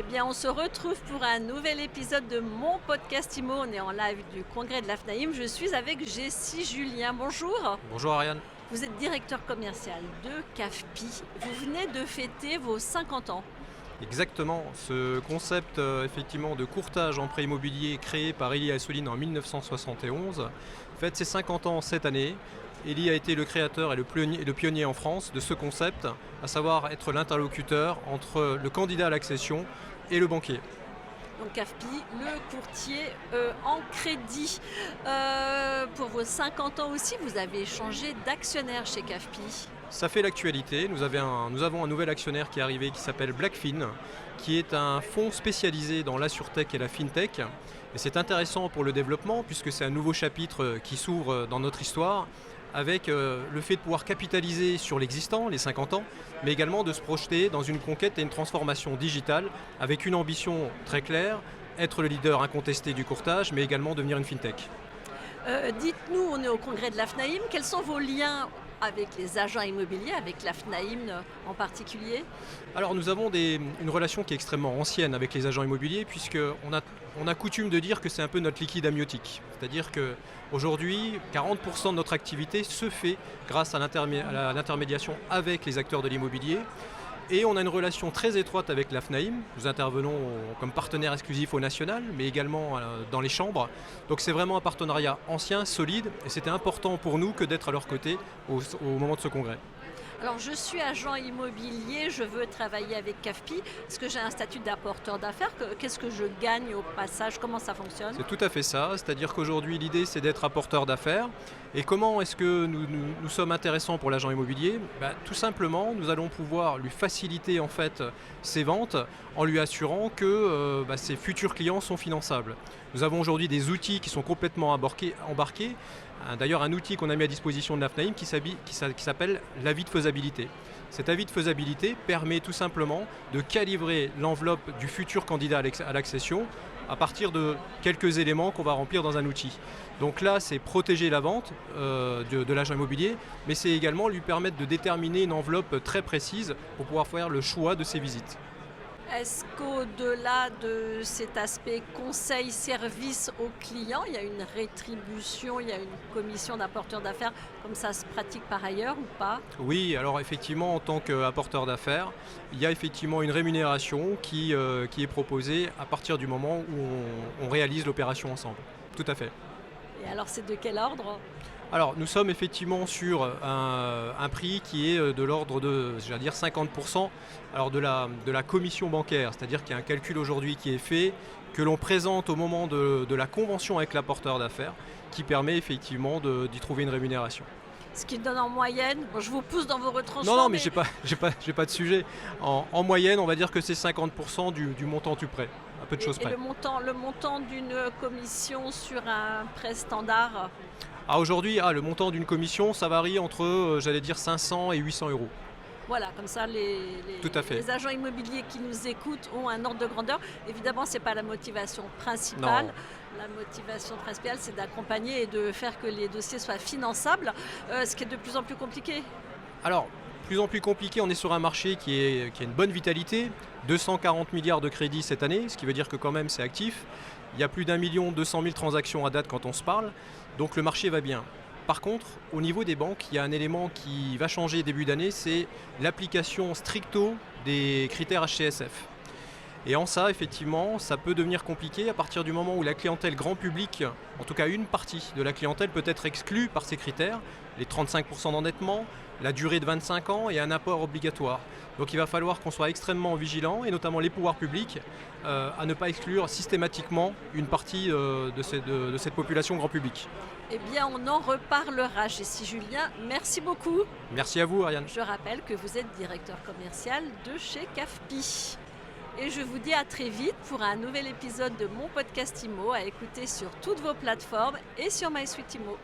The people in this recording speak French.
bien, on se retrouve pour un nouvel épisode de mon podcast IMO. On est en live du congrès de l'AFNAIM. Je suis avec Jessie Julien. Bonjour. Bonjour Ariane. Vous êtes directeur commercial de CAFPI. Vous venez de fêter vos 50 ans. Exactement. Ce concept effectivement de courtage en prêt immobilier créé par Elie Assouline en 1971 fête ses 50 ans cette année. Elie a été le créateur et le pionnier en France de ce concept, à savoir être l'interlocuteur entre le candidat à l'accession et le banquier. Donc CAFPI, le courtier en crédit. Pour vos 50 ans aussi, vous avez changé d'actionnaire chez CAFPI. Ça fait l'actualité. Nous avons un nouvel actionnaire qui est arrivé qui s'appelle Blackfin, qui est un fonds spécialisé dans l'assurtech et la fintech. Et c'est intéressant pour le développement puisque c'est un nouveau chapitre qui s'ouvre dans notre histoire avec le fait de pouvoir capitaliser sur l'existant, les 50 ans, mais également de se projeter dans une conquête et une transformation digitale avec une ambition très claire, être le leader incontesté du courtage, mais également devenir une fintech. Dites-nous, on est au congrès de l'AFNAIM, quels sont vos liens avec les agents immobiliers, avec l'AFNAIM en particulier? Alors nous avons une relation qui est extrêmement ancienne avec les agents immobiliers puisqu'on a coutume de dire que c'est un peu notre liquide amniotique. C'est-à-dire qu'aujourd'hui, 40% de notre activité se fait grâce à l'intermédiation avec les acteurs de l'immobilier. Et on a une relation très étroite avec l'AFNAIM. Nous intervenons comme partenaire exclusif au national, mais également dans les chambres. Donc c'est vraiment un partenariat ancien, solide, et c'était important pour nous que d'être à leur côté au moment de ce congrès. Alors je suis agent immobilier, je veux travailler avec CAFPI. Est-ce que j'ai un statut d'apporteur d'affaires? Qu'est-ce que je gagne au passage? Comment ça fonctionne? C'est tout à fait ça, c'est-à-dire qu'aujourd'hui l'idée c'est d'être apporteur d'affaires. Et comment est-ce que nous sommes intéressants pour l'agent immobilier? Tout simplement, nous allons pouvoir lui faciliter en fait ses ventes en lui assurant que ses futurs clients sont finançables. Nous avons aujourd'hui des outils qui sont complètement embarqués. D'ailleurs, un outil qu'on a mis à disposition de l'AFNAIM qui s'appelle l'avis de faisabilité. Cet avis de faisabilité permet tout simplement de calibrer l'enveloppe du futur candidat à l'accession à partir de quelques éléments qu'on va remplir dans un outil. Donc là, c'est protéger la vente de l'agent immobilier, mais c'est également lui permettre de déterminer une enveloppe très précise pour pouvoir faire le choix de ses visites. Est-ce qu'au-delà de cet aspect conseil-service aux clients, il y a une rétribution, il y a une commission d'apporteur d'affaires, comme ça se pratique par ailleurs ou pas? Oui, alors effectivement, en tant qu'apporteur d'affaires, il y a effectivement une rémunération qui est proposée à partir du moment où on réalise l'opération ensemble. Tout à fait. Et alors c'est de quel ordre? Alors nous sommes effectivement sur un prix qui est de l'ordre de 50% alors de la commission bancaire, c'est-à-dire qu'il y a un calcul aujourd'hui qui est fait, que l'on présente au moment de la convention avec l'apporteur d'affaires, qui permet effectivement d'y trouver une rémunération. Ce qui donne en moyenne, je vous pousse dans vos retranchements. Non, mais j'ai pas de sujet. En moyenne, on va dire que c'est 50% du montant du prêt, à peu de choses près. Et le montant d'une commission sur un prêt standard? Aujourd'hui, le montant d'une commission, ça varie entre, 500 et 800 euros. Voilà, comme ça, Tout à fait. les agents immobiliers qui nous écoutent ont un ordre de grandeur. Évidemment, ce n'est pas la motivation principale. Non. La motivation principale, c'est d'accompagner et de faire que les dossiers soient finançables, ce qui est de plus en plus compliqué. Alors, plus en plus compliqué, on est sur un marché qui a une bonne vitalité, 240 milliards de crédits cette année, ce qui veut dire que quand même c'est actif. Il y a plus d'1 200 000 transactions à date quand on se parle, donc le marché va bien. Par contre, au niveau des banques, il y a un élément qui va changer début d'année, c'est l'application stricto des critères HCSF. Et en ça, effectivement, ça peut devenir compliqué à partir du moment où la clientèle grand public, en tout cas une partie de la clientèle peut être exclue par ces critères, les 35% d'endettement, la durée de 25 ans et un apport obligatoire. Donc il va falloir qu'on soit extrêmement vigilant, et notamment les pouvoirs publics, à ne pas exclure systématiquement une partie de cette population grand public. Eh bien, on en reparlera. Jessie Julien, merci beaucoup. Merci à vous, Ariane. Je rappelle que vous êtes directeur commercial de chez CAFPI. Et je vous dis à très vite pour un nouvel épisode de mon podcast IMO à écouter sur toutes vos plateformes et sur MySuite IMO.